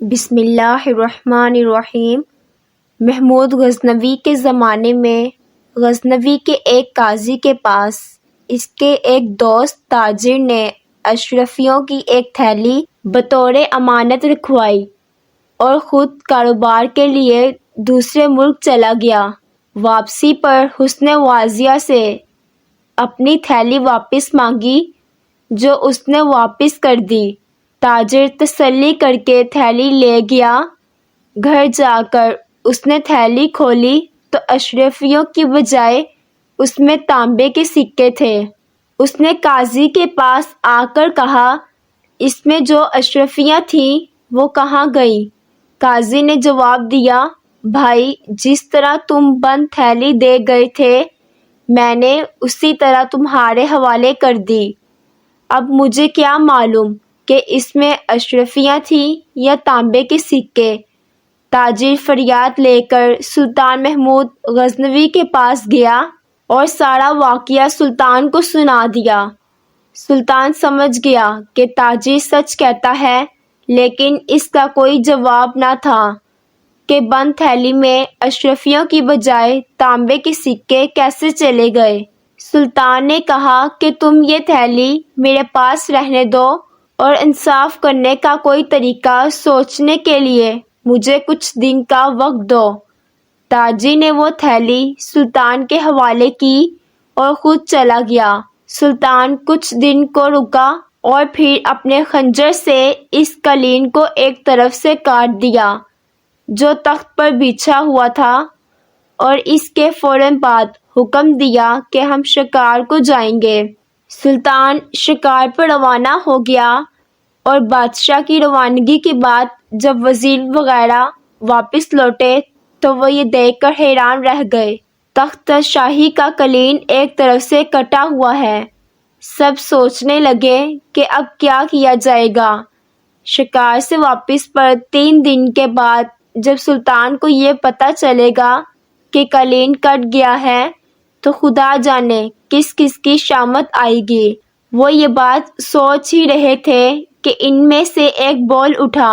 بسم اللہ الرحمن الرحیم۔ محمود غزنوی کے زمانے میں غزنوی کے ایک قاضی کے پاس اس کے ایک دوست تاجر نے اشرفیوں کی ایک تھیلی بطور امانت رکھوائی اور خود کاروبار کے لیے دوسرے ملک چلا گیا۔ واپسی پر حسن واضح سے اپنی تھیلی واپس مانگی جو اس نے واپس کر دی۔ تاجر تسلی کر کے تھیلی لے گیا۔ گھر جا کر اس نے تھیلی کھولی تو اشرفیوں کی بجائے اس میں تانبے کے سکے تھے۔ اس نے قاضی کے پاس آ کر کہا، اس میں جو اشرفیاں تھیں وہ کہاں گئیں؟ قاضی نے جواب دیا، بھائی جس طرح تم بند تھیلی دے گئے تھے میں نے اسی طرح تمہارے حوالے کر دی۔ اب مجھے کیا معلوم کہ اس میں اشرفیاں تھیں یا تانبے کے سکے۔ تاجر فریاد لے کر سلطان محمود غزنوی کے پاس گیا اور سارا واقعہ سلطان کو سنا دیا۔ سلطان سمجھ گیا کہ تاجر سچ کہتا ہے، لیکن اس کا کوئی جواب نہ تھا کہ بند تھیلی میں اشرفیوں کی بجائے تانبے کے سکے کیسے چلے گئے۔ سلطان نے کہا کہ تم یہ تھیلی میرے پاس رہنے دو اور انصاف کرنے کا کوئی طریقہ سوچنے کے لیے مجھے کچھ دن کا وقت دو۔ تاجر نے وہ تھیلی سلطان کے حوالے کی اور خود چلا گیا۔ سلطان کچھ دن کو رکا اور پھر اپنے خنجر سے اس قلین کو ایک طرف سے کاٹ دیا جو تخت پر بچھا ہوا تھا، اور اس کے فوراً بعد حکم دیا کہ ہم شکار کو جائیں گے۔ سلطان شکار پر روانہ ہو گیا اور بادشاہ کی روانگی کے بعد جب وزیر وغیرہ واپس لوٹے تو وہ یہ دیکھ کر حیران رہ گئے، تخت شاہی کا قلین ایک طرف سے کٹا ہوا ہے۔ سب سوچنے لگے کہ اب کیا کیا جائے گا۔ شکار سے واپس پر 3 دن کے بعد جب سلطان کو یہ پتہ چلے گا کہ قلین کٹ گیا ہے تو خدا جانے کس کس کی شامت آئے گی۔ وہ یہ بات سوچ ہی رہے تھے کہ ان میں سے ایک بول اٹھا،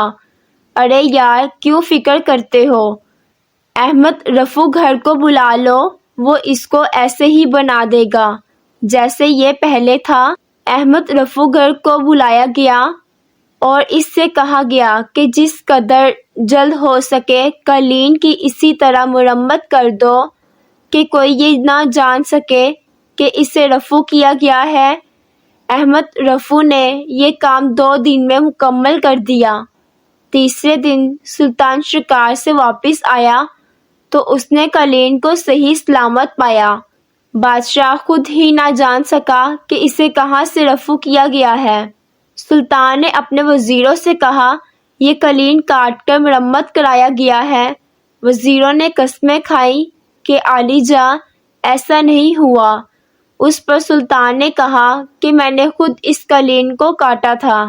ارے یار کیوں فکر کرتے ہو؟ احمد رفو گھر کو بلا لو، وہ اس کو ایسے ہی بنا دے گا جیسے یہ پہلے تھا۔ احمد رفو گھر کو بلایا گیا اور اس سے کہا گیا کہ جس قدر جلد ہو سکے قلین کی اسی طرح مرمت کر دو کہ کوئی یہ نہ جان سکے کہ اسے رفو کیا گیا ہے۔ احمد رفو نے یہ کام 2 دن میں مکمل کر دیا۔ تیسرے دن سلطان شکار سے واپس آیا تو اس نے قلین کو صحیح سلامت پایا۔ بادشاہ خود ہی نہ جان سکا کہ اسے کہاں سے رفو کیا گیا ہے۔ سلطان نے اپنے وزیروں سے کہا، یہ قلین کاٹ کر مرمت کرایا گیا ہے۔ وزیروں نے قسمیں کھائیں کہ عالی جاں ایسا نہیں ہوا۔ اس پر سلطان نے کہا کہ میں نے خود اس قلین کو کاٹا تھا،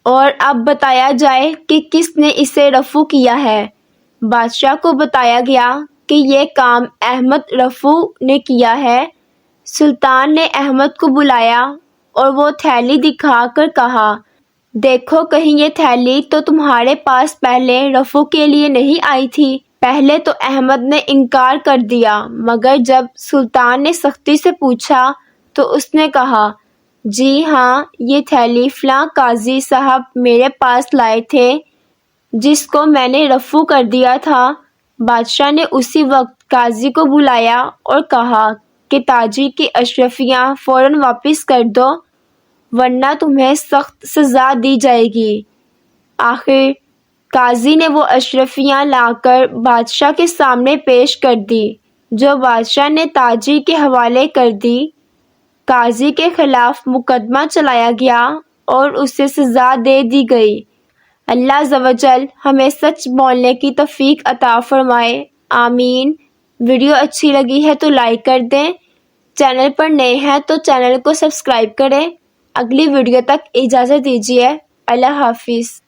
اور اب بتایا جائے کہ کس نے اسے رفو کیا ہے۔ بادشاہ کو بتایا گیا کہ یہ کام احمد رفو نے کیا ہے۔ سلطان نے احمد کو بلایا اور وہ تھیلی دکھا کر کہا، دیکھو کہیں یہ تھیلی تو تمہارے پاس پہلے رفو کے لیے نہیں آئی تھی؟ پہلے تو احمد نے انکار کر دیا، مگر جب سلطان نے سختی سے پوچھا تو اس نے کہا، جی ہاں یہ تھیلی فلاں قاضی صاحب میرے پاس لائے تھے جس کو میں نے رفو کر دیا تھا۔ بادشاہ نے اسی وقت قاضی کو بلایا اور کہا کہ تاجر کی اشرفیاں فوراً واپس کر دو ورنہ تمہیں سخت سزا دی جائے گی۔ آخر قاضی نے وہ اشرفیاں لا کر بادشاہ کے سامنے پیش کر دی جو بادشاہ نے تاجر کے حوالے کر دی۔ قاضی کے خلاف مقدمہ چلایا گیا اور اسے سزا دے دی گئی۔ اللہ عز و جل ہمیں سچ بولنے کی توفیق عطا فرمائے، آمین۔ ویڈیو اچھی لگی ہے تو لائک کر دیں، چینل پر نئے ہیں تو چینل کو سبسکرائب کریں۔ اگلی ویڈیو تک اجازت دیجیے، اللہ حافظ۔